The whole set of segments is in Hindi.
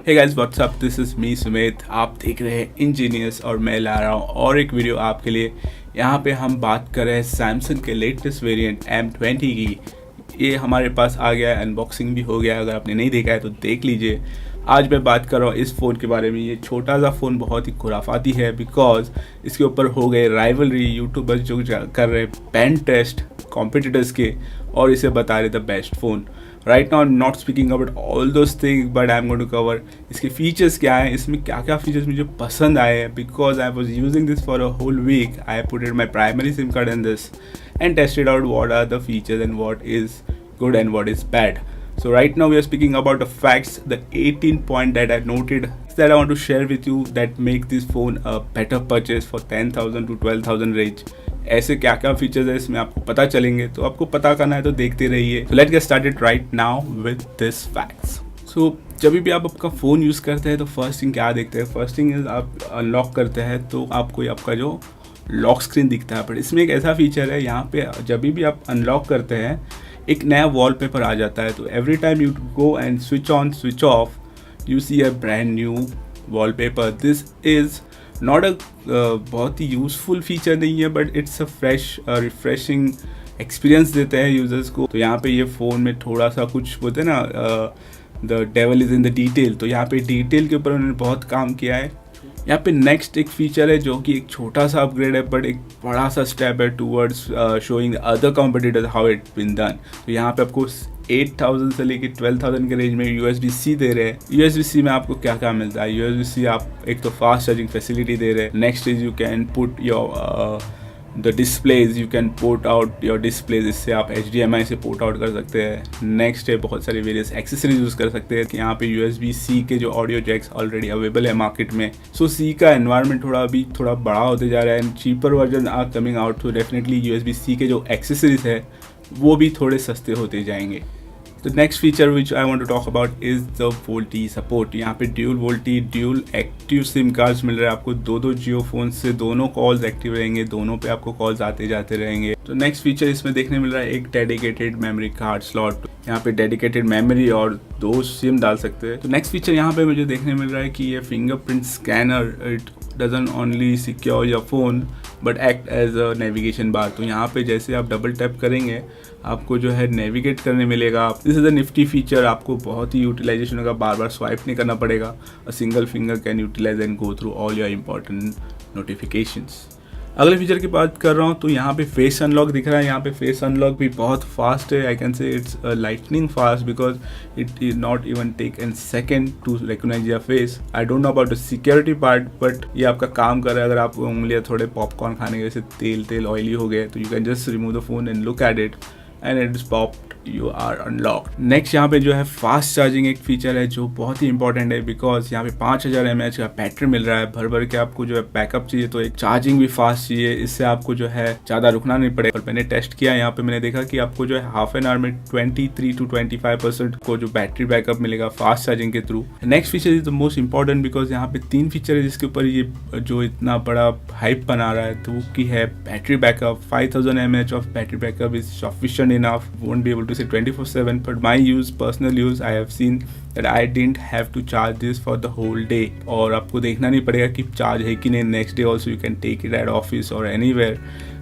Hey guys what's up, this is me Sumit. आप देख रहे हैं इंजीनियर्स और मैं ला रहा हूँ और एक वीडियो आपके लिए। यहाँ पे हम बात कर रहे हैं सैमसंग के लेटेस्ट वेरिएंट M20 की। ये हमारे पास आ गया है, अनबॉक्सिंग भी हो गया है। अगर आपने नहीं देखा है तो देख लीजिए। आज मैं बात कर रहा हूँ इस फ़ोन के बारे में। ये छोटा सा फ़ोन बहुत ही खुराफाती है बिकॉज इसके ऊपर हो गए राइवलरी, यूट्यूबर्स जो कर रहे पेन टेस्ट कॉम्पिटिटर्स के और इसे बता रहे the best phone. Right now I am not speaking about all those things but I am going to cover इसके फीचर्स क्या हैं, इसमें क्या क्या फीचर्स मुझे पसंद आए हैं because I was using this for a whole week. I put it my primary SIM card in this and tested out what are the features and what is good and what is bad. So right now we are speaking about the facts. The 18 point that I noted that I want to share with you that make this phone a better purchase for 10,000 to 12,000 range. ऐसे क्या क्या फीचर्स है इसमें आपको पता चलेंगे, तो आपको पता करना है तो देखते रहिए। So let's get started right now with this facts. So जब भी आप आपका फ़ोन यूज़ करते हैं तो फर्स्ट थिंग क्या देखते हैं? फर्स्ट थिंग इज़ आप अनलॉक करते हैं तो आपको आपका जो लॉक स्क्रीन दिखता है, बट इसमें एक ऐसा फीचर है यहाँ पे जब भी आप अनलॉक करते हैं एक नया वॉलपेपर आ जाता है। तो every time you go and switch on switch off you see a brand new wallpaper. This is not a बहुत ही यूज़फुल फीचर नहीं है, but it's a fresh refreshing experience देते हैं यूज़र्स को। तो यहाँ पे ये फ़ोन में थोड़ा सा कुछ बोलते हैं ना, the devil is in the detail. तो यहाँ पे डिटेल के ऊपर उन्होंने बहुत काम किया है। यहाँ पे नेक्स्ट एक फीचर है जो कि एक छोटा सा अपग्रेड है बट एक बड़ा सा स्टेप है towards showing the other competitors how it been done. तो यहाँ पे आपको 8,000 से लेके 12,000 के रेंज में USB-C दे रहे हैं। USB-C में आपको क्या क्या मिलता है? USB-C आप एक तो फास्ट चार्जिंग फैसिलिटी दे रहे हैं। Next is you can put your the displays, you can port out your displays, इससे आप HDMI से पोर्ट आउट कर सकते हैं। नेक्स्ट है बहुत सारी वेरियस एक्सेसरीज यूज़ कर सकते हैं कि यहाँ पे USB-C के जो ऑडियो जैक्स ऑलरेडी अवेलेबल है मार्केट में। सो C का एनवायरनमेंट थोड़ा बड़ा होते जा रहा है and cheaper version are coming out. तो डेफिनेटली USB-C के जो एक्सेसरीज है वो भी थोड़े सस्ते होते जाएंगे। The next feature which I want to talk about is the VoLTE support. यहाँ पे dual VoLTE dual active SIM cards मिल रहे हैं आपको। दो जियो फोन से दोनों कॉल्स एक्टिव रहेंगे, दोनों पे आपको कॉल्स आते जाते रहेंगे। तो नेक्स्ट फीचर इसमें देखने मिल रहा है एक डेडिकेटेड मेमोरी कार्ड स्लॉट। यहाँ पे डेडिकेटेड मेमोरी और 2 सिम डाल सकते हैं। तो नेक्स्ट फीचर यहाँ पे मुझे देखने मिल रहा है कि ये fingerprint scanner, it doesn't only secure your phone but act as a navigation bar. तो यहाँ पे जैसे आप डबल टैप करेंगे आपको जो है नेविगेट करने मिलेगा। This is a Nifty feature, आपको बहुत ही यूटिलाइजेशन होगा, बार बार स्वाइप नहीं करना पड़ेगा। A single finger can utilize and go through all your important notifications. अगले फीचर की बात कर रहा हूँ तो यहाँ पे फेस अनलॉक दिख रहा है। यहाँ पे फेस अनलॉक भी बहुत फास्ट है। I can say it's lightning fast because it is not even take an second to recognise your face. I don't know about the security part but ये आपका काम कर रहा है। अगर आप उंगलियाँ थोड़े पॉपकॉर्न खाने के जैसे तेल ऑयली हो गए तो you can just remove the phone and look at it and it is popped, you are unlocked. Next यहाँ पे जो है फास्ट चार्जिंग एक फीचर है जो बहुत ही इंपॉर्टेंट है बिकॉज यहाँ पे 5000 mAh का बैटरी मिल रहा है। भर के आपको जो है बैकअप चाहिए तो एक चार्जिंग भी फास्ट चाहिए, इससे आपको जो है ज़्यादा रुकना नहीं पड़ेगा। और मैंने टेस्ट किया, यहाँ पे मैंने देखा कि आपको जो है हाफ एन आवर में 23 to 25% को जो बैटरी बैकअप मिलेगा फास्ट चार्जिंग के through. Next feature is the most important because यहाँ पे 3 फीचर है जिसके ऊपर ये जो इतना बड़ा हाइप बना रहा है। तो वो की है battery backup. 5000 mAh of battery backup is sufficient enough. Won't be able to say 24/7 but my personal use I have seen that I didn't have to charge this for the whole day और आपको देखना नहीं पड़ेगा कि चार्ज है कि नहीं। Next day also you can take it at office और एनीवेयर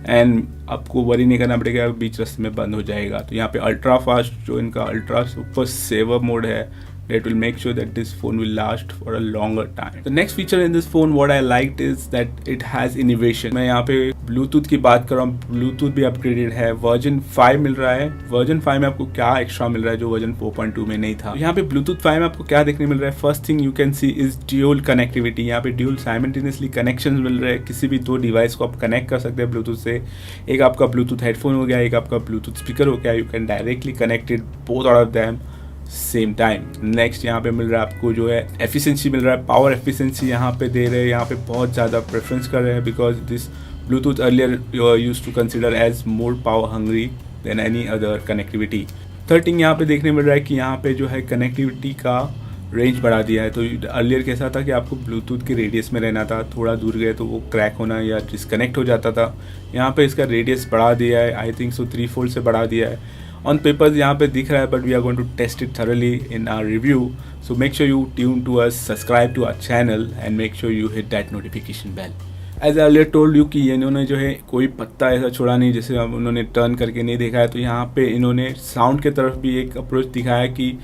एंड आपको वरी नहीं करना पड़ेगा बीच रास्ते में बंद हो जाएगा। तो यहाँ पे अल्ट्रा फास्ट जो इनका अल्ट्रा सुपर सेवर मोड है that will make sure that this phone will last for a longer time. The next feature in this phone what I liked is that it has innovation. मैं यहाँ पे Bluetooth की बात कर रहा हूँ। Bluetooth भी अपग्रेडेड है, वर्जन 5 मिल रहा है। वर्जन 5 में आपको क्या एक्स्ट्रा मिल रहा है जो वर्जन 4.2 में नहीं था। यहाँ पे Bluetooth 5 में आपको क्या देखने मिल रहा है? First thing you can see is dual connectivity. यहाँ पे ड्यूल साइमल्टेनियसली कनेक्शन मिल रहे हैं, किसी भी 2 डिवाइस को आप कनेक्ट कर सकते हैं ब्लूटूथ से। एक आपका ब्लूटूथ हेडफोन हो गया, एक आपका ब्लूटूथ स्पीकर हो गया। You can directly connected both out of them same time. Next यहाँ पे मिल रहा है आपको जो है एफिशिएंसी मिल रहा है, पावर एफिशिएंसी यहाँ पे दे रहे हैं। यहाँ पे बहुत ज़्यादा प्रेफरेंस कर रहे हैं because this Bluetooth earlier use to consider as more power hungry than any other connectivity. Third thing यहाँ पे देखने मिल रहा है कि यहाँ पे जो है कनेक्टिविटी का रेंज बढ़ा दिया है। तो अर्लियर कैसा था कि आपको ब्लूटूथ के रेडियस में रहना था, थोड़ा दूर गए तो वो क्रैक होना या डिस्कनेक्ट हो जाता था। यहाँ पे इसका रेडियस बढ़ा दिया है, आई थिंक सो 3 फोल्ड से बढ़ा दिया है। ऑन पेपर्स यहाँ पे दिख रहा है, but we are going to test it thoroughly in our review. So make sure you tune to us, subscribe to our channel and make sure you hit that notification bell. As I earlier told you कि इन्होंने जो है कोई पत्ता ऐसा छोड़ा नहीं जैसे अब उन्होंने टर्न करके नहीं देखा है. तो यहाँ पे इन्होंने साउंड के तरफ भी एक अप्रोच दिखाया कि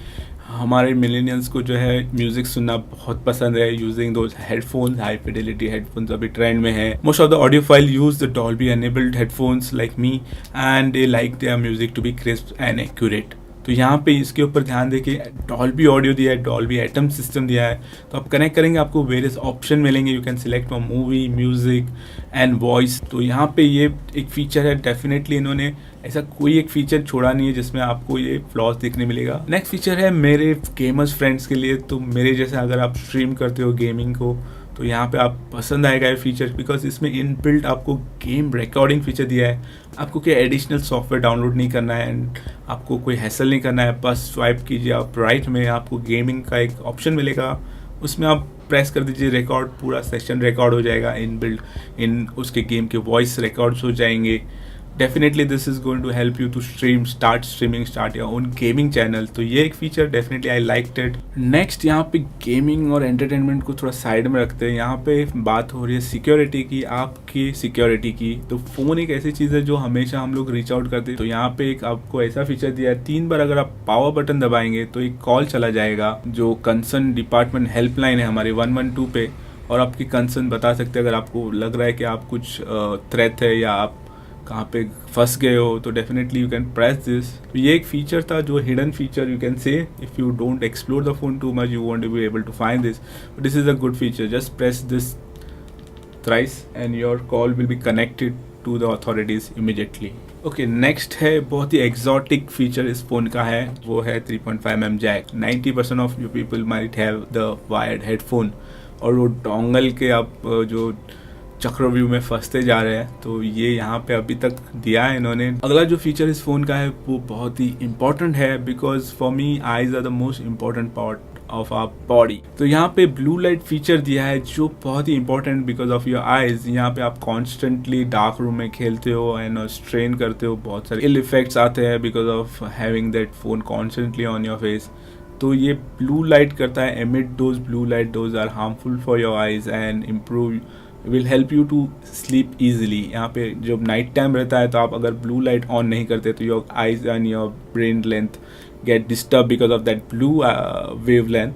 हमारे मिलेनियल्स को जो है म्यूजिक सुनना बहुत पसंद है using those headphones. High fidelity headphones अभी ट्रेंड में है. Most of the audiophile use the Dolby enabled headphones like me and they like their music to be crisp and accurate. तो यहाँ पे इसके ऊपर ध्यान देखिए, डॉल्बी ऑडियो दिया है, डॉल्बी एटम सिस्टम दिया है. तो आप कनेक्ट करेंगे आपको वेरियस ऑप्शन मिलेंगे. You can select from movie, music and voice. तो यहाँ पे ये एक फीचर है. डेफिनेटली इन्होंने ऐसा कोई एक फीचर छोड़ा नहीं है जिसमें आपको ये फ्लॉज देखने मिलेगा. नेक्स्ट फीचर है मेरे गेमर्स फ्रेंड्स के लिए. तो मेरे जैसे अगर आप स्ट्रीम करते हो गेमिंग को तो यहाँ पे आप पसंद आएगा ये फीचर, बिकॉज इसमें इनबिल्ट आपको गेम रिकॉर्डिंग फीचर दिया है. आपको कोई एडिशनल सॉफ्टवेयर डाउनलोड नहीं करना है एंड आपको कोई हैसल नहीं करना है. बस स्वाइप कीजिए आप राइट में, आपको गेमिंग का एक ऑप्शन मिलेगा, उसमें आप प्रेस कर दीजिए, रिकॉर्ड पूरा सेशन रिकॉर्ड हो जाएगा. इनबिल्ट इन उसके गेम के वॉइस रिकॉर्ड्स हो जाएंगे. Definitely this is going to help you to start your own gaming channel. तो ये एक feature definitely I liked it. Next यहाँ पे गेमिंग और एंटरटेनमेंट को थोड़ा साइड में रखते हैं. यहाँ पे बात हो रही है सिक्योरिटी की, आपकी सिक्योरिटी की. तो फ़ोन एक ऐसी चीज़ है जो हमेशा हम लोग रीच आउट करते हैं. तो यहाँ पे एक आपको ऐसा फीचर दिया है, 3 बार अगर आप पावर बटन दबाएंगे तो एक कॉल चला जाएगा जो कंसर्न डिपार्टमेंट हेल्पलाइन है हमारी 112 पे, और आपकी कंसर्न बता सकते हैं अगर आपको लग रहा है कि आप कुछ थ्रेट है या आप कहाँ पे फंस गए हो. तो definitely you can press this. तो ये एक फीचर था जो hidden feature you can say. If you don't explore the phone too much you won't be able to find this, but this is a good feature. Just press this thrice and your call will be connected to the authorities immediately. Okay, next है बहुत ही एक्सॉटिक फीचर इस फोन का है, वो है 3.5mm Jack. 90% of you people might have the wired headphone और वो डोंगल के आप जो चक्रव्यूह में फंसते जा रहे हैं. तो ये यहाँ पे अभी तक दिया है इन्होंने. अगला जो फीचर इस फोन का है वो बहुत ही इंपॉर्टेंट है, because for me eyes are the most important part of our body. तो यहाँ पे ब्लू लाइट फीचर दिया है जो बहुत ही important because of your eyes. यहाँ पे आप कॉन्स्टेंटली डार्क रूम में खेलते हो एंड स्ट्रेन करते हो, बहुत सारे इल इफेक्ट्स आते हैं because of having that phone constantly on your face. तो ये ब्लू लाइट करता है emit those blue light, those are harmful for your eyes and improve will help you to sleep easily. यहाँ पे जब नाइट टाइम रहता है तो आप अगर ब्लू लाइट ऑन नहीं करते तो your eyes and your brain length get disturb because of that blue wave length.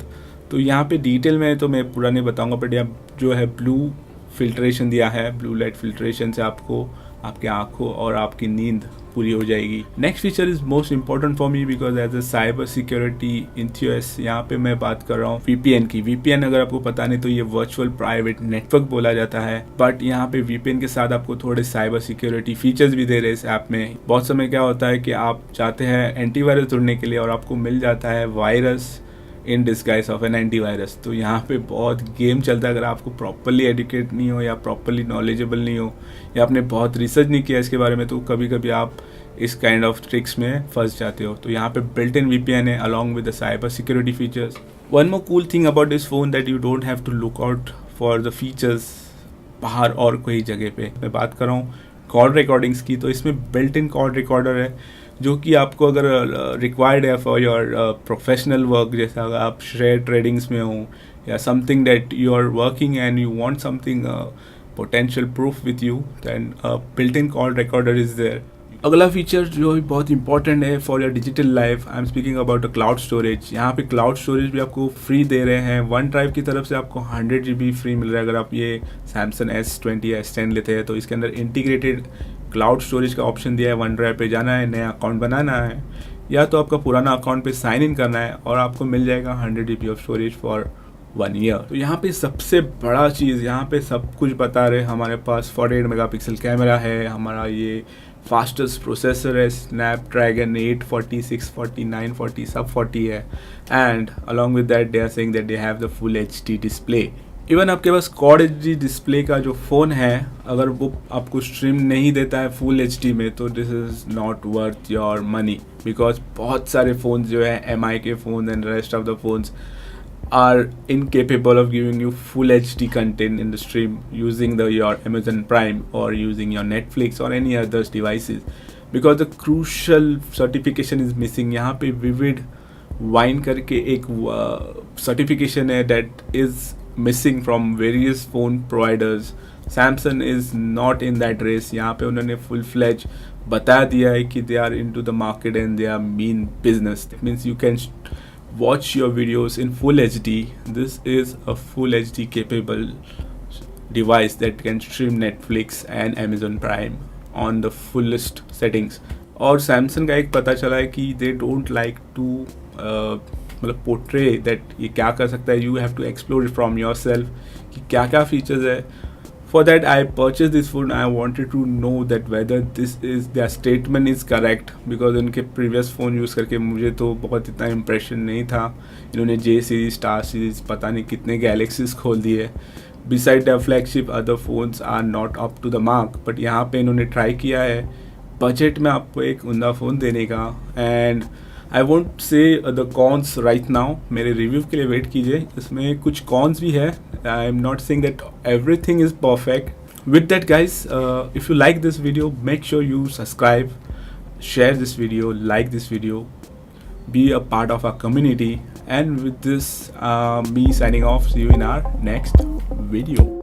तो यहाँ पे डिटेल में तो मैं पूरा नहीं बताऊंगा, बट यहाँ जो है ब्लू फिल्ट्रेशन दिया है. ब्लू लाइट फिल्ट्रेशन से आपको आपके आंखों और आपकी नींद पूरी हो जाएगी. Next feature is most important for me because as a cyber security enthusiast. यहाँ पे मैं बात कर रहा हूँ VPN की. VPN अगर आपको पता नहीं तो ये वर्चुअल प्राइवेट नेटवर्क बोला जाता है, बट यहाँ पे VPN के साथ आपको थोड़े साइबर सिक्योरिटी फीचर्स भी दे रहे हैं इस ऐप में. बहुत समय क्या होता है कि आप चाहते हैं एंटीवायरस ढूंढने के लिए और आपको मिल जाता है virus in disguise of an antivirus. तो यहाँ पे बहुत गेम चलता है. अगर आपको प्रॉपरली एडुकेट नहीं हो या प्रॉपरली नॉलेजेबल नहीं हो या आपने बहुत रिसर्च नहीं किया इसके बारे में, तो कभी कभी आप इस काइंड ऑफ ट्रिक्स में फंस जाते हो. तो यहाँ पे बिल्ट इन VPN है along with the cyber security features. One more cool thing about this phone that you don't have to look out for the features बाहर और कोई जगह पे. मैं बात कर रहा हूँ कॉल रिकॉर्डिंग्स की. तो इसमें बिल्ट इन कॉल रिकॉर्डर है जो कि आपको अगर रिक्वायर्ड है फॉर योर प्रोफेशनल वर्क, जैसे अगर आप शेयर ट्रेडिंग्स में हो या something that you are working and you want something potential proof with you, then built in call recorder is there. अगला फीचर जो बहुत इंपॉर्टेंट है for your digital life, I am speaking about the cloud storage. यहाँ पे क्लाउड स्टोरेज भी आपको फ्री दे रहे हैं. वन ड्राइव की तरफ से आपको 100 GB फ्री मिल रहा है अगर आप ये Samsung S20 या S10 लेते हैं. तो इसके अंदर इंटीग्रेटेड क्लाउड स्टोरेज का ऑप्शन दिया है. वन ड्राइव पे जाना है, नया अकाउंट बनाना है, या तो आपका पुराना अकाउंट पे साइन इन करना है और आपको मिल जाएगा 100 GB of storage for 1 year. तो यहाँ पे सबसे बड़ा चीज़, यहाँ पे सब कुछ बता रहे. हमारे पास 48 मेगापिक्सल कैमरा है, हमारा ये फास्टेस्ट प्रोसेसर है स्नैपड्रैगन 840, 640, 940 सब 40 है. And along with that they are saying that they have the full HD display. इवन आपके पास क्वाड HD डिस्प्ले का जो फ़ोन है, अगर वो आपको स्ट्रीम नहीं देता है फुल HD में, तो this is not worth your money. Because बहुत सारे फ़ोन्स जो है MI के phone and rest of the phones are incapable of giving you full HD content in the stream using your Amazon Prime or using your Netflix or any other devices, because the crucial certification is missing. यहाँ पे विविड वाइन करके एक सर्टिफिकेशन है that is missing from various phone providers. Samsung is not in that race. यहाँ पे उन्होंने फुल फ्लेज बता दिया है कि they are into the market and they are mean business. That means you can watch your videos in full HD. This is a full HD capable device that can stream Netflix and Amazon Prime on the fullest settings. और Samsung का एक पता चला है कि they don't like to मतलब portray that ये क्या कर सकता है. You have to explore it from yourself कि क्या क्या features है. For that I purchased this phone. I wanted to know that whether this is their statement is correct, because उनके previous phone यूज़ करके मुझे तो बहुत इतना impression नहीं था. इन्होंने J सीरीज, स्टार सीरीज, पता नहीं कितने गैलेक्सीज खोल दिए. Beside their flagship other phones are not up to the mark, but यहाँ पे इन्होंने ट्राई किया है बजट में आपको एक उमदा फ़ोन देने का. And I won't say the cons right now. मेरे रिव्यू के लिए वेट कीजिए. इसमें कुछ कॉन्स भी है. आई am not saying that everything is perfect. With that guys, if you like this video, make sure you subscribe, share this video, like this video, be a part of our community. And with this, me signing off. See you in our next video.